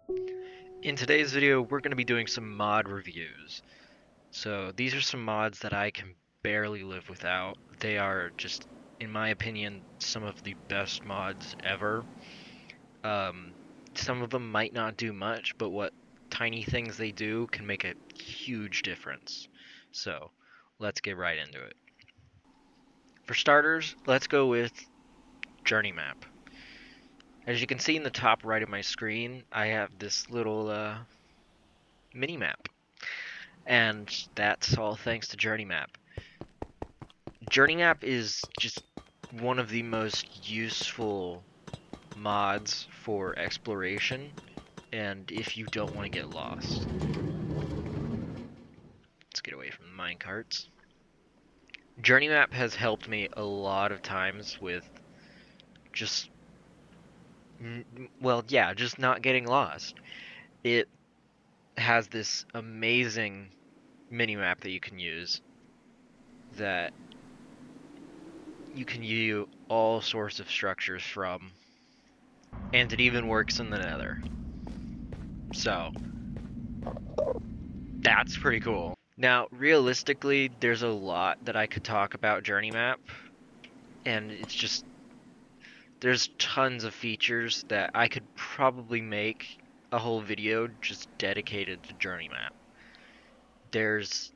In today's video, we're going to be doing some mod reviews. So these are some mods that I can barely live without. They are just, in my opinion, some of the best mods ever. Um, some of them might not do much, but what tiny things they do can make a huge difference. So let's get right into it. For starters, let's go with Journey Map. As you can see in the top right of my screen, I have this little mini map, and that's all thanks to Journey Map. Journey Map is just one of the most useful mods for exploration, and if you don't want to get lost. Let's get away from the minecarts. Journey Map has helped me a lot of times with just, well, yeah, just not getting lost. It has this amazing mini-map that you can use that you can view all sorts of structures from, and it even works in the Nether. So, that's pretty cool. Now, realistically, there's a lot that I could talk about Journey Map, and it's just there's tons of features that I could probably make a whole video just dedicated to Journey Map. There's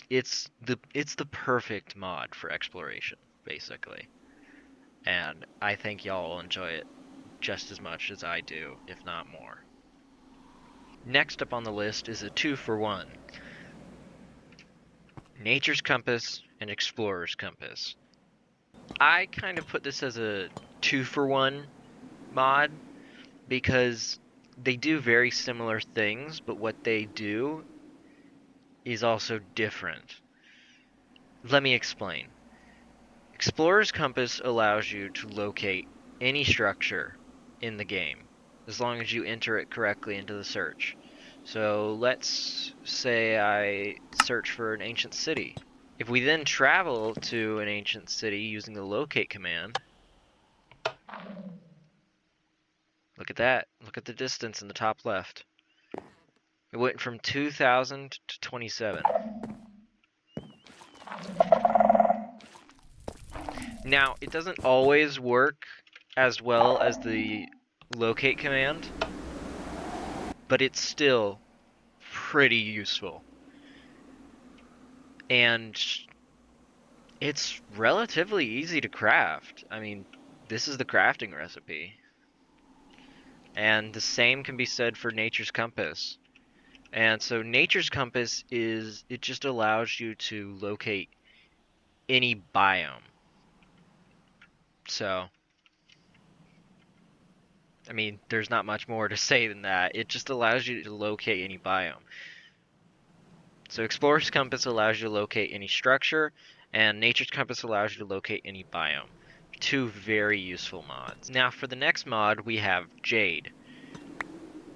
it's the perfect mod for exploration, basically. And I think y'all will enjoy it just as much as I do, if not more. Next up on the list is a 2-for-1. Nature's Compass and Explorer's Compass. I kind of put this as a 2-for-1 mod because they do very similar things, but what they do is also different. Let me explain. Explorer's Compass allows you to locate any structure in the game, as long as you enter it correctly into the search. So let's say I search for an ancient city. If we then travel to an ancient city using the locate command, look at that. Look at the distance in the top left. It went from 2,000 to 27. Now, it doesn't always work as well as the locate command, but it's still pretty useful. And it's relatively easy to craft. I mean, this is the crafting recipe. And the same can be said for Nature's Compass. And so Nature's Compass it just allows you to locate any biome. So, I mean, there's not much more to say than that. It just allows you to locate any biome. So Explorer's Compass allows you to locate any structure, and Nature's Compass allows you to locate any biome. Two very useful mods. Now for the next mod, we have Jade.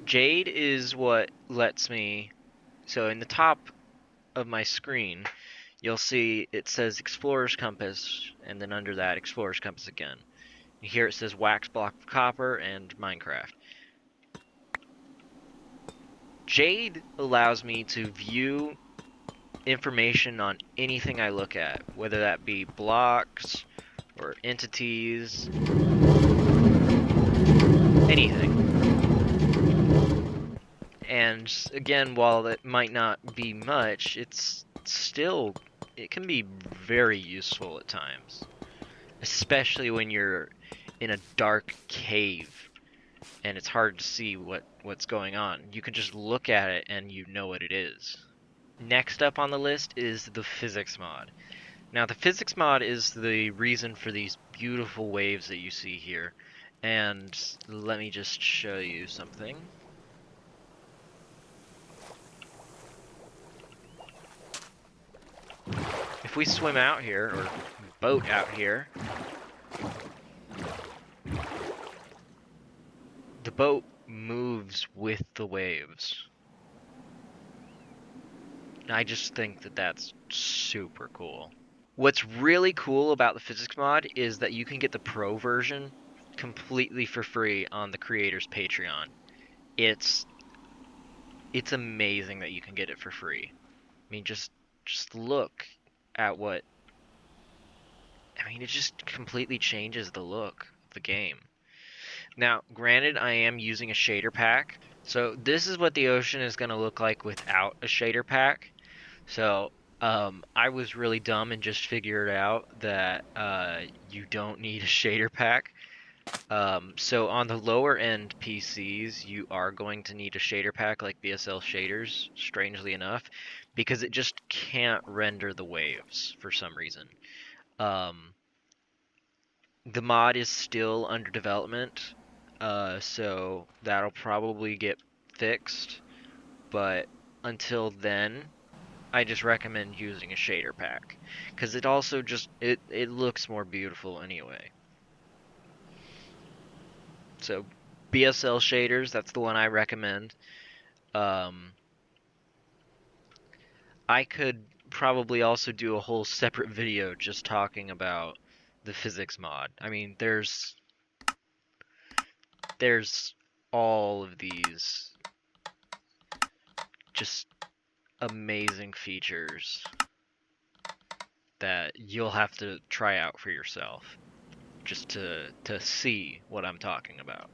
Jade is what lets me, so in the top of my screen, you'll see it says Explorer's Compass, and then under that, Explorer's Compass again. Here it says Wax Block of Copper and Minecraft. Jade allows me to view information on anything I look at, whether that be blocks or entities, anything. And again, while it might not be much, it can be very useful at times, especially when you're in a dark cave and it's hard to see what's going on. You can just look at it and you know what it is. Next up on the list is the physics mod. Now the physics mod is the reason for these beautiful waves that you see here. And let me just show you something. If we swim out here, or boat out here, the boat moves with the waves. I just think that that's super cool. What's really cool about the physics mod is that you can get the pro version completely for free on the creator's Patreon. It's it's amazing that you can get it for free. I mean, just look at what I mean, it just completely changes the look of the game. Now, granted, I am using a shader pack, so this is what the ocean is going to look like without a shader pack. So, I was really dumb and just figured out that you don't need a shader pack. So on the lower end PCs, you are going to need a shader pack like BSL shaders, strangely enough, because it just can't render the waves for some reason. Um, the mod is still under development, so that'll probably get fixed. But until then, I just recommend using a shader pack because it also just it looks more beautiful anyway. So BSL shaders, that's the one I recommend. Um, I could probably also do a whole separate video just talking about the physics mod. I mean, there's all of these just amazing features that you'll have to try out for yourself just to see what I'm talking about.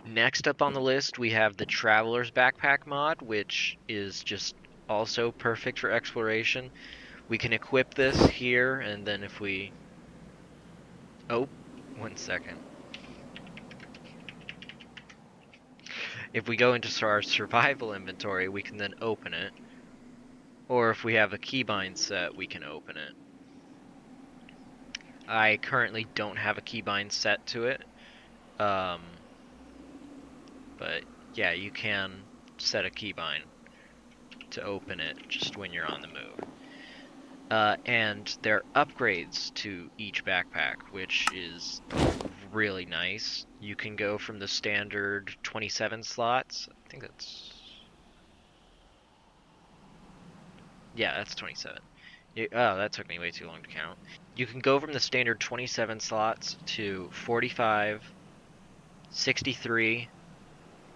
Next up on the list, we have the Traveler's Backpack mod, which is just also perfect for exploration. We can equip this here, and then if we... Oh, 1 second. If we go into our survival inventory, we can then open it. Or if we have a keybind set, we can open it. I currently don't have a keybind set to it. Um, but yeah, you can set a keybind to open it just when you're on the move. And there are upgrades to each backpack, which is really nice. You can go from the standard 27 slots. I think that's... Yeah, that's 27. Oh, that took me way too long to count. You can go from the standard 27 slots to 45, 63,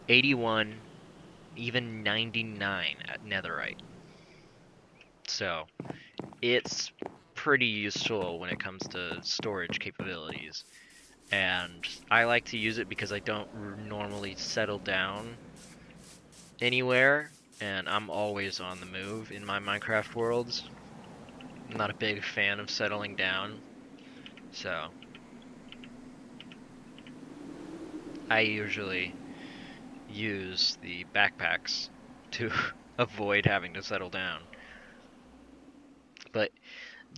81, even 99 at Netherite. So, it's pretty useful when it comes to storage capabilities. And I like to use it because I don't normally settle down anywhere, and I'm always on the move in my Minecraft worlds. I'm not a big fan of settling down, so I usually use the backpacks to avoid having to settle down. But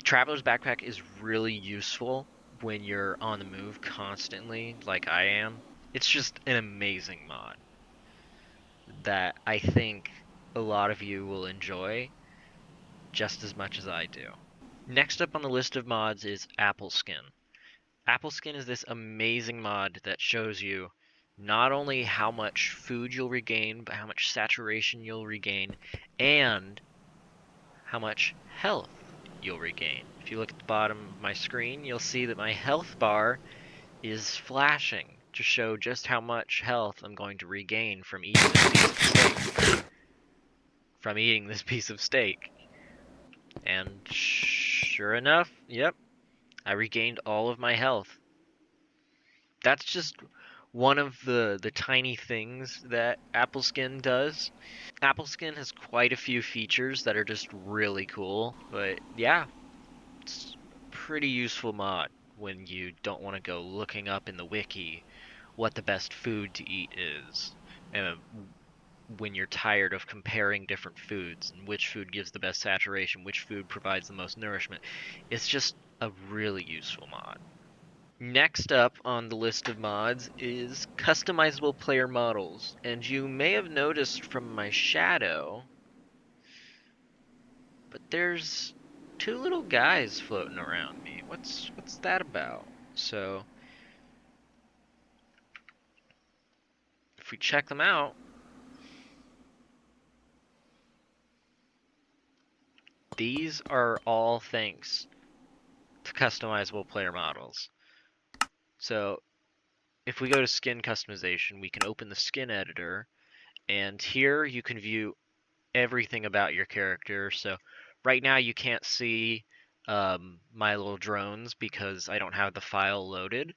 Traveler's Backpack is really useful when you're on the move constantly, like I am. It's just an amazing mod that I think a lot of you will enjoy just as much as I do. Next up on the list of mods is Apple Skin. Apple Skin is this amazing mod that shows you not only how much food you'll regain, but how much saturation you'll regain, and how much health you'll regain. If you look at the bottom of my screen, you'll see that my health bar is flashing to show just how much health I'm going to regain from eating this piece of steak. And sure enough, yep, I regained all of my health. That's just one of the tiny things that Apple Skin does. Apple Skin has quite a few features that are just really cool, but yeah, it's a pretty useful mod when you don't want to go looking up in the wiki what the best food to eat is. And when you're tired of comparing different foods and which food gives the best saturation, which food provides the most nourishment. It's just a really useful mod. Next up on the list of mods is customizable player models. And you may have noticed from my shadow, but there's two little guys floating around me. What's that about? So, if we check them out, these are all thanks to customizable player models. So, if we go to skin customization, we can open the skin editor, And here you can view everything about your character. So right now you can't see my little drones because I don't have the file loaded,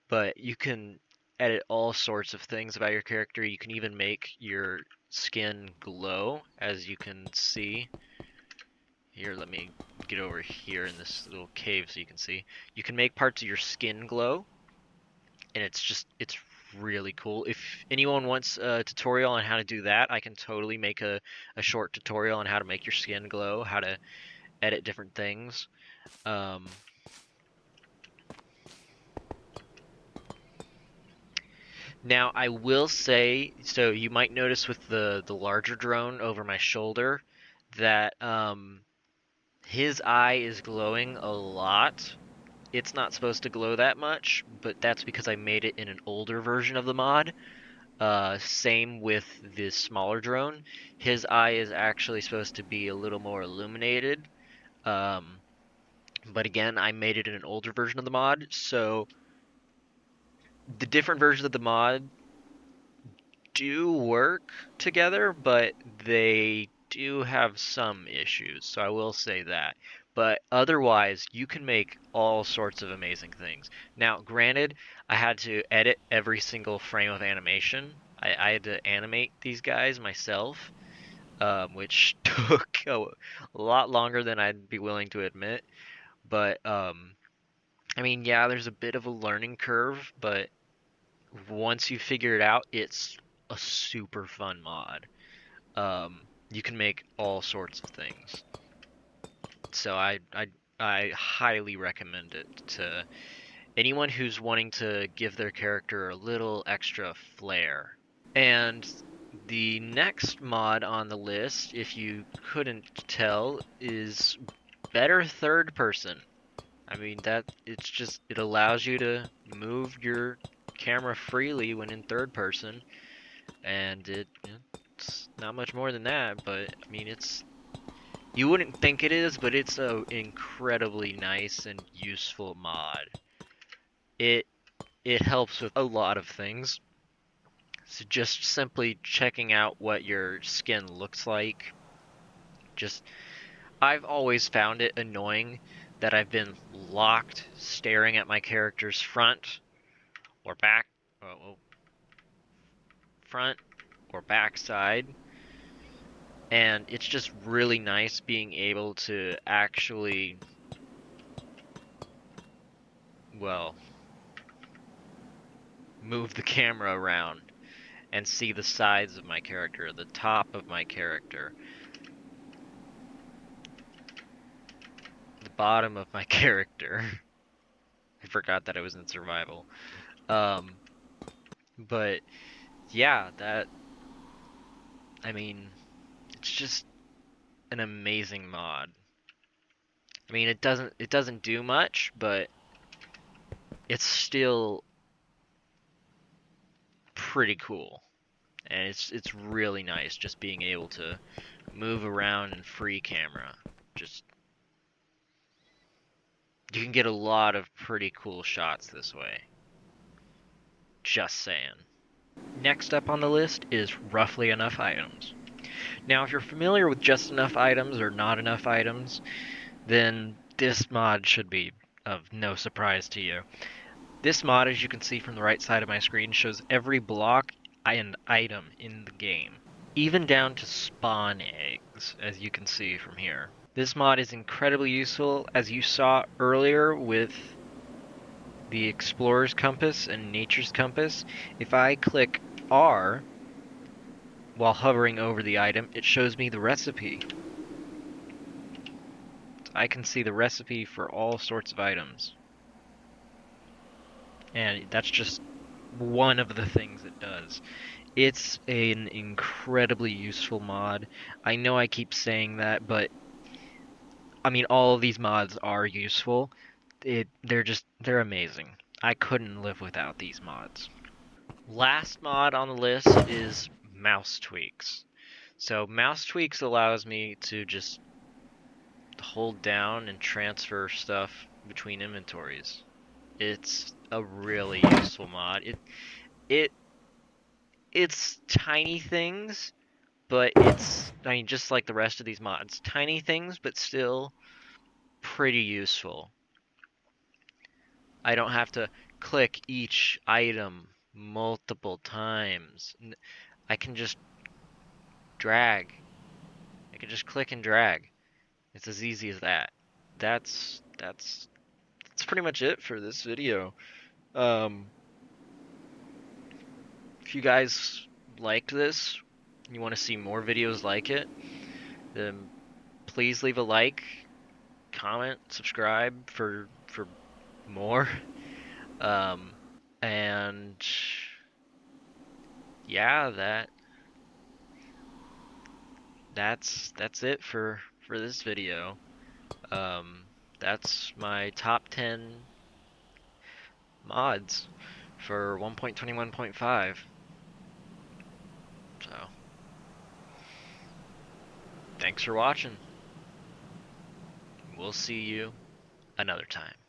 but you can edit all sorts of things about your character. You can even make your skin glow, as you can see. Here, let me get over here in this little cave so you can see. You can make parts of your skin glow, and it's really cool. If anyone wants a tutorial on how to do that, I can totally make a short tutorial on how to make your skin glow, how to edit different things. Um, Now I will say, so you might notice with the larger drone over my shoulder that his eye is glowing a lot. It's not supposed to glow that much, but that's because I made it in an older version of the mod. Same with the smaller drone. His eye is actually supposed to be a little more illuminated. Um, but again, I made it in an older version of the mod, so the different versions of the mod do work together, but they do have some issues, so I will say that. But otherwise, you can make all sorts of amazing things. Now, granted, I had to edit every single frame of animation. I had to animate these guys myself, which took a lot longer than I'd be willing to admit. But, I mean, yeah, there's a bit of a learning curve, but once you figure it out, it's a super fun mod. You can make all sorts of things. So I highly recommend it to anyone who's wanting to give their character a little extra flair. And the next mod on the list, if you couldn't tell, is better third person. I mean that it allows you to move your camera freely when in third person, and it's not much more than that, but I mean you wouldn't think it is, but it's a incredibly nice and useful mod. It it helps with a lot of things. So just simply checking out what your skin looks like. Just I've always found it annoying that I've been locked staring at my character's front or back, well, front or back side, and it's just really nice being able to actually, well, move the camera around and see the sides of my character, the top of my character, the bottom of my character. I forgot that I was in survival. Um, but yeah, I mean, it's just an amazing mod. I mean, it doesn't do much, but it's still pretty cool. And it's really nice just being able to move around in free camera. Just you can get a lot of pretty cool shots this way. Just saying. Next up on the list is roughly enough items. Now, if you're familiar with just enough items or not enough items, then this mod should be of no surprise to you. This mod, as you can see from the right side of my screen, shows every block and item in the game, even down to spawn eggs, as you can see from here. This mod is incredibly useful, as you saw earlier with the Explorer's Compass and Nature's Compass. If I click R while hovering over the item, it shows me the recipe. I can see the recipe for all sorts of items. And that's just one of the things it does. It's an incredibly useful mod. I know I keep saying that, but I mean all of these mods are useful. They're amazing. I couldn't live without these mods. Last mod on the list is mouse tweaks. So mouse tweaks allows me to just hold down and transfer stuff between inventories. It's a really useful mod. It it's tiny things, but it's, I mean, just like the rest of these mods, tiny things, but still pretty useful. I don't have to click each item multiple times. I can just drag. I can just click and drag. It's as easy as that. That's pretty much it for this video. Um, if you guys liked this, you want to see more videos like it, then please leave a like, comment, subscribe for more. Um, and yeah, that's it for this video. Um, that's my top 10 mods for 1.21.5. So, thanks for watching. We'll see you another time.